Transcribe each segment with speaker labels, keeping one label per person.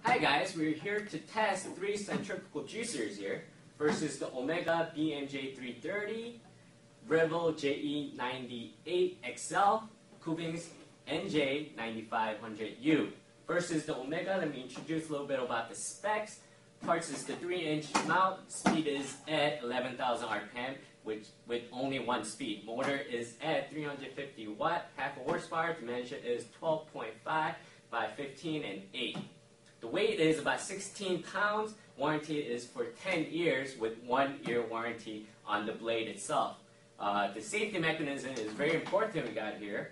Speaker 1: Hi guys, we're here to test three centrifugal juicers here. First is the Omega BMJ330, Breville JE98XL, Kuvings NJ9500U. First is the Omega. Let me introduce a little bit about the specs. Parts is the 3-inch mount. Speed is at 11,000 RPM with only one speed. Motor is at 350 watt, half a horsepower. Dimension is 12.5 by 15 and 8. The weight is about 16 pounds. Warranty is for 10 years with 1 year warranty on the blade itself. The safety mechanism is very important we got here.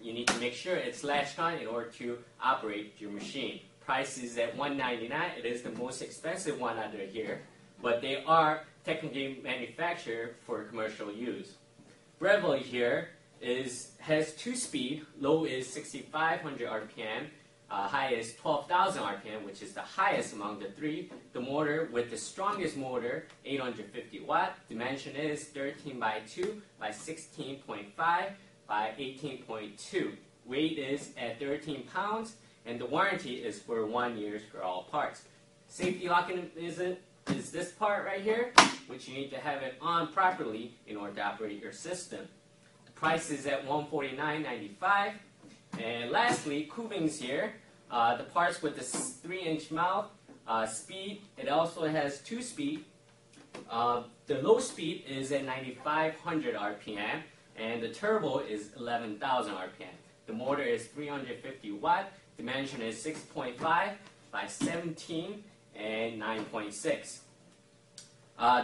Speaker 1: You need to make sure it's latched on in order to operate your machine. Price is at $199. It is the most expensive one under here, but they are technically manufactured for commercial use. Breville here has 2-speed. Low is 6,500 RPM. High is 12,000 RPM, which is the highest among the three. The motor with the strongest motor, 850 watt. Dimension is 13 by 2 by 16.5 by 18.2. Weight is at 13 pounds, and the warranty is for 1 year for all parts. Safety locking is this part right here, which you need to have it on properly in order to operate your system. The price is at $149.95. And lastly, Kuvings here, the parts with the 3-inch mouth, speed, it also has 2-speed. The low speed is at 9,500 RPM, and the turbo is 11,000 RPM. The motor is 350 watt, dimension is 6.5 by 17 and 9.6.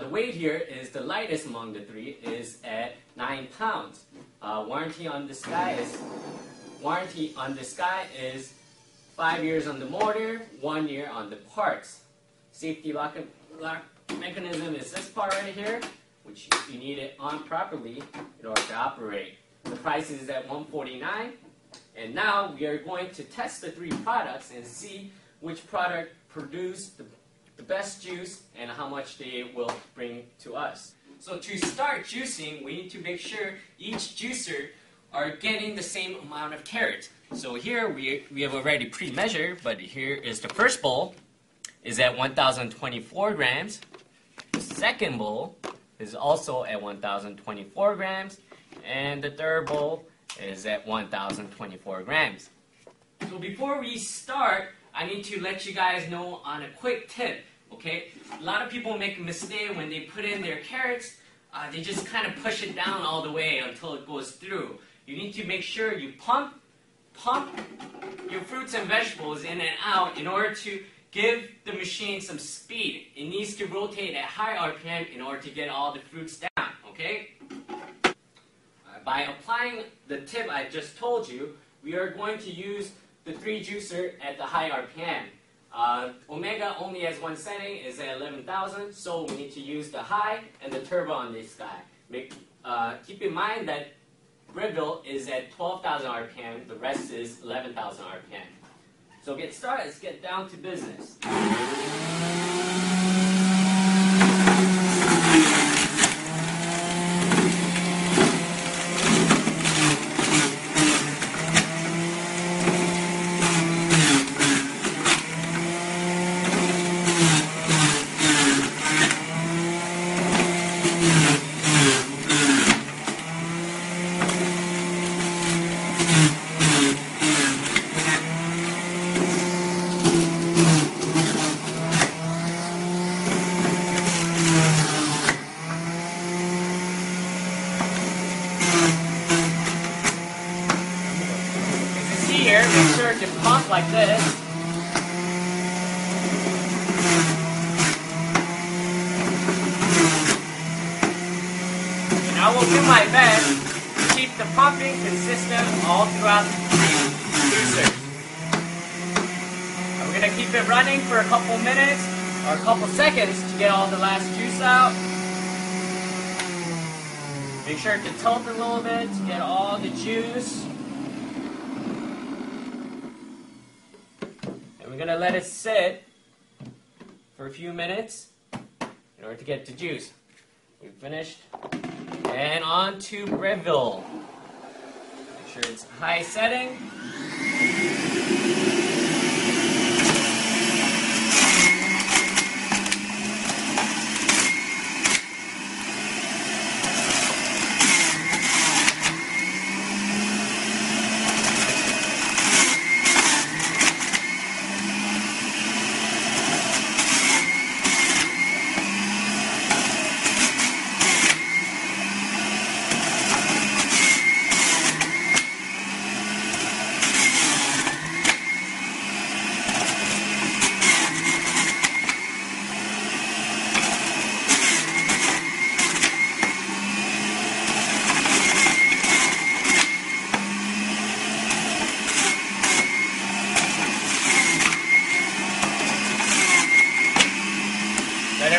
Speaker 1: The weight here is the lightest among the three, is at 9 pounds. Warranty on this guy is 5 years on the motor, 1 year on the parts. Safety lock mechanism is this part right here, which you need it on properly in order to operate. The price is at $149, and now we are going to test the three products and see which product produced the best juice and how much they will bring to us. So to start juicing, we need to make sure each juicer are getting the same amount of carrots. So here we have already pre-measured, but here is the first bowl is at 1,024 grams. The second bowl is also at 1,024 grams, and the third bowl is at 1,024 grams. So before we start, I need to let you guys know on a quick tip, okay? A lot of people make a mistake when they put in their carrots. They just kind of push it down all the way until it goes through. You need to make sure you pump your fruits and vegetables in and out in order to give the machine some speed. It needs to rotate at high RPM in order to get all the fruits down, okay? By applying the tip I just told you, we are going to use the 3 juicer at the high RPM. Omega only has one setting, is at 11,000, so we need to use the high and the turbo on this guy. Keep in mind that Breville is at 12,000 RPM, the rest is 11,000 RPM. So get started, let's get down to business. Here, make sure to pump like this. And I will do my best to keep the pumping consistent all throughout the juicer. I'm going to keep it running for a couple minutes or a couple seconds to get all the last juice out. Make sure to tilt a little bit to get all the juice. We're going to let it sit for a few minutes in order to get the juice. We've finished. And on to Breville. Make sure it's high setting.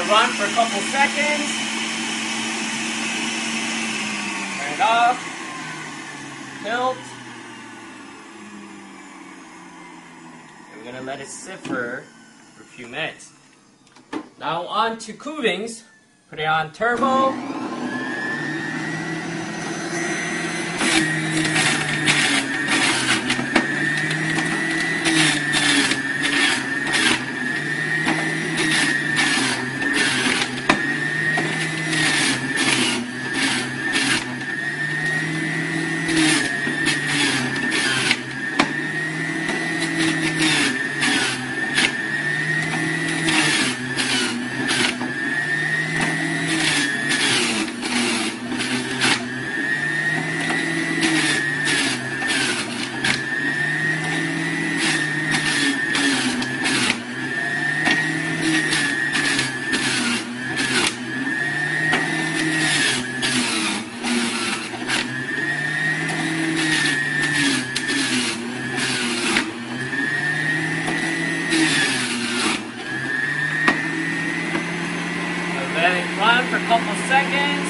Speaker 1: run for a couple seconds. Turn it off. Tilt. And we're going to let it sit for a few minutes. Now on to Kuvings. Put it on turbo. Let it run for a couple seconds.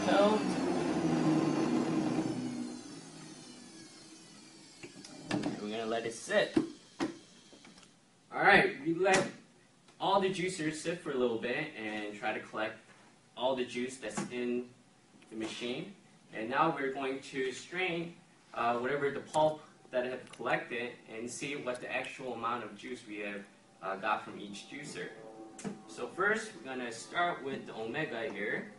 Speaker 1: Tilt. We're going to let it sit. Alright, we let all the juicers sit for a little bit and try to collect all the juice that's in the machine. And now we're going to strain whatever the pulp that I have collected and see what the actual amount of juice we have got from each juicer. So first, we're going to start with the omega here.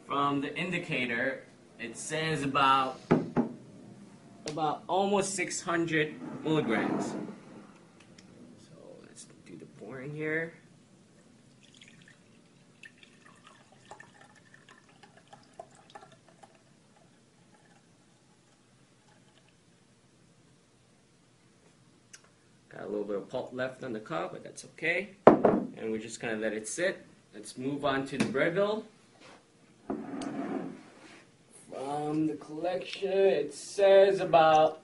Speaker 1: From the indicator, it says about almost 600 milligrams. So let's do the pouring here. Got a little bit of pulp left on the cup, but that's okay. And we're just going to let it sit. Let's move on to the Breville. From the collection, it says about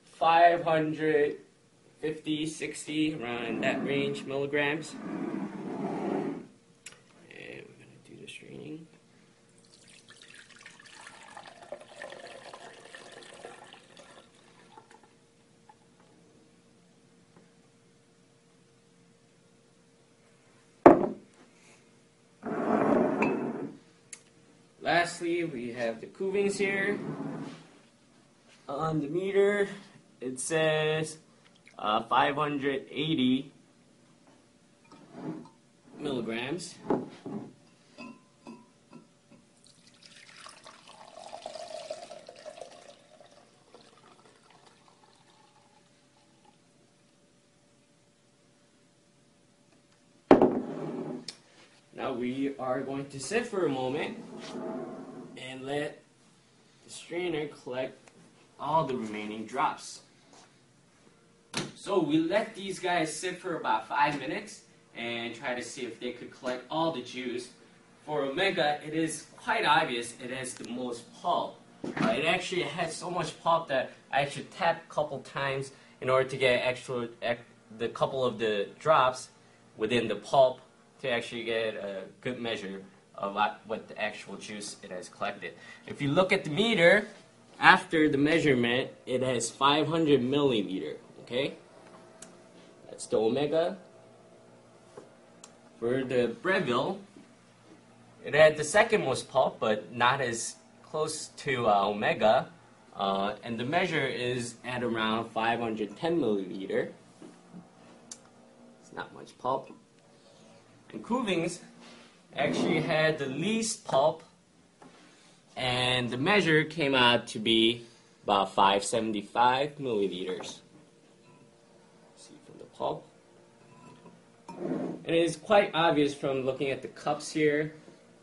Speaker 1: 550, 60, around that range milligrams. And we're going to do the straining. Lastly, we have the Kuvings here. On the meter, it says 580 milligrams. Now we are going to sit for a moment and let the strainer collect all the remaining drops. So we let these guys sit for about 5 minutes and try to see if they could collect all the juice. For omega, it is quite obvious it has the most pulp. It actually has so much pulp that I should tap a couple times in order to get the couple of the drops within the pulp to actually get a good measure of what the actual juice it has collected. If you look at the meter, after the measurement, it has 500 milliliter, okay? That's the omega. For the Breville, it had the second most pulp, but not as close to omega, and the measure is at around 510 milliliter. It's not much pulp. And Kuvings actually had the least pulp, and the measure came out to be about 575 milliliters. See from the pulp. And it is quite obvious from looking at the cups here,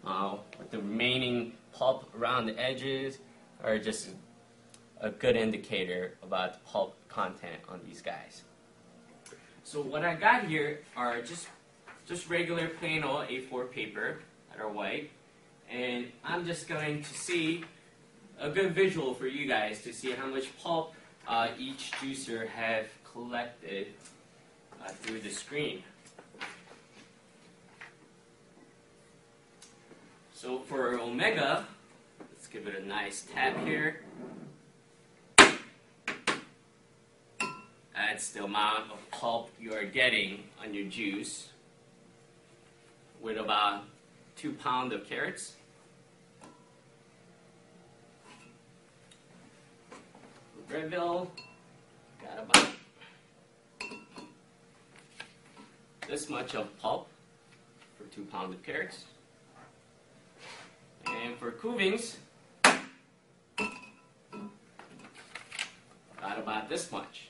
Speaker 1: with the remaining pulp around the edges are just a good indicator about the pulp content on these guys. So what I got here are just regular plain old A4 paper that are white, and I'm just going to see a good visual for you guys to see how much pulp each juicer have collected through the screen. So for omega, let's give it a nice tap here. That's the amount of pulp you are getting on your juice with about 2 pounds of carrots. Breville got about this much of pulp for 2 pounds of carrots. And for Kuvings, got about this much.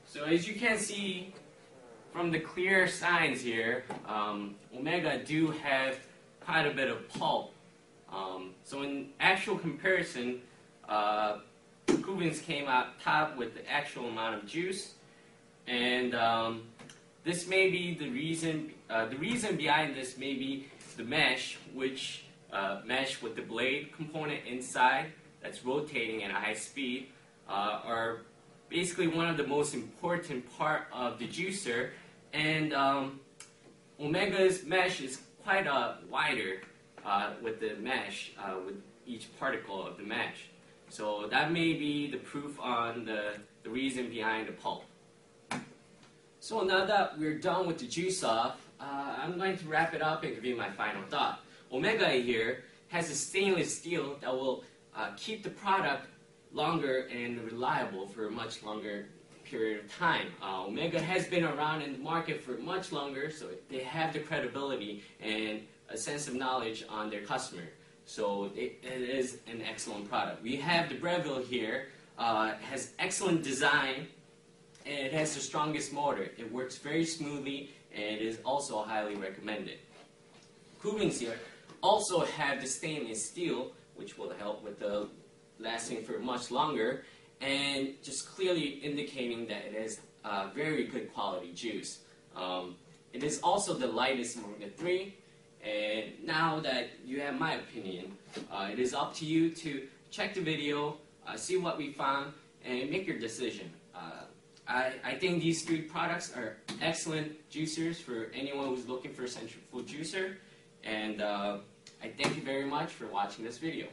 Speaker 1: So as you can see from the clear signs here, omega do have quite a bit of pulp. So in actual comparison, Kuvings came out top with the actual amount of juice, and this may be the reason. The reason behind this may be the mesh, which mesh with the blade component inside that's rotating at a high speed, are basically one of the most important part of the juicer, and Omega's mesh is quite wider with the mesh, with each particle of the mesh. So that may be the proof on the reason behind the pulp. So now that we're done with the juice off, I'm going to wrap it up and give you my final thought. Omega here has a stainless steel that will keep the product longer and reliable for a much longer period of time. Omega has been around in the market for much longer, so they have the credibility and a sense of knowledge on their customer. So it is an excellent product. We have the Breville here. It has excellent design, and it has the strongest motor. It works very smoothly, and it is also highly recommended. Kuvings here also have the stainless steel, which will help with the lasting for much longer, and just clearly indicating that it is very good quality juice. It is also the lightest among the three, and now that you have my opinion, it is up to you to check the video, see what we found, and make your decision. I think these three products are excellent juicers for anyone who's looking for a centrifugal juicer, and I thank you very much for watching this video.